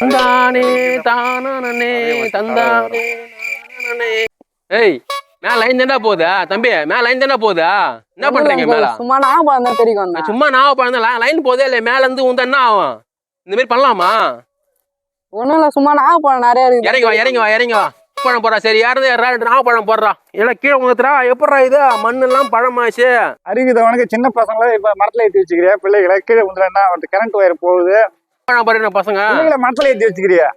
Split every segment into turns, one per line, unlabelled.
தந்தானே தானே தந்தானே நானே. ஏய் மேல லைன் தானே போகுதா தம்பி? மேல லைன் தானே போகுதா? என்ன பண்றீங்க மேல?
சும்மா நான் பழந்தா தெரியும்.
சும்மா நான் பழந்தா லைன் போதே இல்ல, மேல இருந்து உந்த என்ன ஆகும்? இந்த மாதிரி பண்ணலாமா?
ஒண்ணும் இல்ல, சும்மா நான் பழம் நிறைய இருக்கு.
இறங்கி வா இறங்கி வா இறங்கி வா. பழம் போடுறா. சரி யாரு நாவப்பழம் போடுறா. இல்ல கீழே உங்கத்துறா. எப்படா இது மண்ணு எல்லாம் பழமாச்சு?
அறிவிதவனுக்கு சின்ன பசங்கள இப்ப மரத்துல ஏற்றி வச்சுக்கிறியா? பிள்ளைகளை கீழே வந்துடுறா, கரண்ட் ஒயர் போகுது.
பழம் போடுற பசங்க
பிள்ளைகளை மரத்துல ஏற்றி வச்சுக்கிறியா?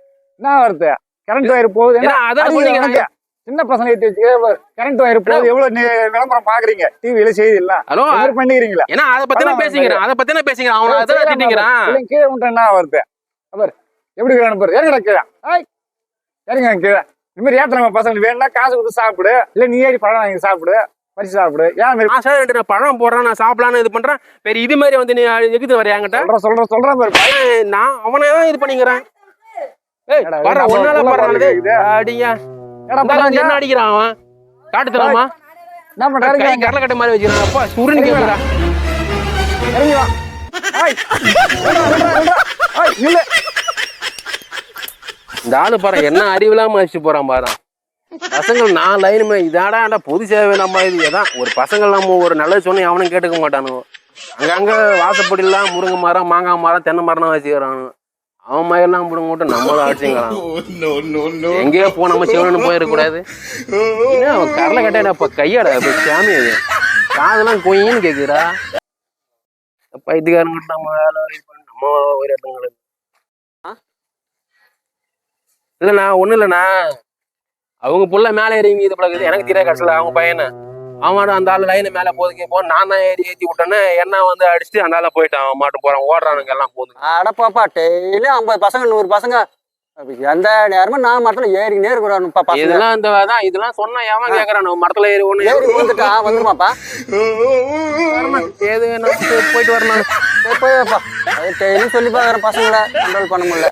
என்ன வருது? கரண்ட் ஒயர் போகுது.
அதான்
சின்ன பசங்க ஏற்றி வச்சுக்கிற கரண்ட் ஒயர் போகுது. எவ்வளவு விளம்பரம் பாக்குறீங்க டிவியில செய்தி இல்ல?
ஹலோ
பண்ணிக்கிறீங்களா?
ஏன்னா அதை பத்தின பேசிக்கிறேன், அதை பத்தின பேசிக்கிறேன். அவனை அதான் திட்டிங்கிறான்.
கீழே உண்டு என்ன வருது? அவர் எப்படி பாரு, இறங்கடா கீழே. இறங்க கீழே. இந்த மாதிரி ஏத்த நம்ம பசங்க வேணும்னா காசு கொடுத்து சாப்பிடு, இல்ல நீ ஏறி பழம் வாங்கி சாப்பிடு, பறிச்சு சாப்பிடு. ஏன்
நான் பழம் போடுறேன், நான் சாப்பிடலான்னு இது பண்றேன். பெரிய இது மாதிரி வந்து நீ எகுத்து வர என்கிட்ட
சொல்றேன் பாரு.
நான் அவனே தான் இது பண்ணிக்கிறேன். ஏய் வர ஒன்னால போடுறான் அடிங்க. என்ன அடிக்கிறான் அவன்? காட்டு தராமா?
என்ன பண்றாரு?
கடலை கட்ட மாதிரி வச்சுக்கிறான். அப்பா சுருன்னு கேட்கிறா.
இறங்கி வா.
இந்த ஆளு பாரு என்ன அறிவில்லாம வச்சு போறான் பாரு. பசங்கள் நான் லைனுமே இதாடா பொது சேவை. நம்ம இது ஏதான் ஒரு பசங்கள் நம்ம ஒரு நல்லது சொன்ன அவனும் கேட்டுக்க மாட்டானுங்க. அங்கங்க வாசப்படிலாம் முருங்கை மரம், மாங்காய் மரம், தென்னை மரம் வச்சுக்கிறானு. அவன் மயிரெல்லாம் பிடுங்க மட்டும் நம்மளும் அடிச்சுங்கிறான். எங்கேயோ போ நம்ம சிவனு போயிடக்கூடாது. அவன் கடலை கட்ட இப்ப கையாட சாமி அது காதெல்லாம் கொயின்னு கேக்குறா. பைத்துக்காரங்க நம்ம நம்ம ஒரு இடங்களுக்கு இல்லண்ணா ஒண்ணும் இல்லண்ணா. அவங்க புள்ள மேலே ஏறிங்க இது பழகுது. எனக்கு தெரியாது கடைசியில் அவங்க பையனை அவன் அந்த ஆள் லைனை மேலே போதுக்கு போ. நான் தான் ஏற்றி விட்டேன்னு என்ன வந்து அடிச்சுட்டு அந்த ஆள போயிட்டான். அவன் மாட்டு போறான், ஓடுறானுங்க எல்லாம் போகுது.
அடப்பாப்பா டெய்லி 50 பசங்க 100 பசங்க எந்த நேரமும் நான் மரத்துல ஏறினே இருக்கிறானுப்பா.
இதெல்லாம் இந்த தான் இதெல்லாம் சொன்னா ஏன் கேட்கறான்? மரத்துல ஏறி ஒண்ணு
ஏறி வந்துட்டா வந்துருமாப்பா.
ஏது போயிட்டு வரணும்.
போய்ப்பா டெய்லி சொல்லி பாக்குறேன், பசங்களை கண்ட்ரோல் பண்ண முடியல.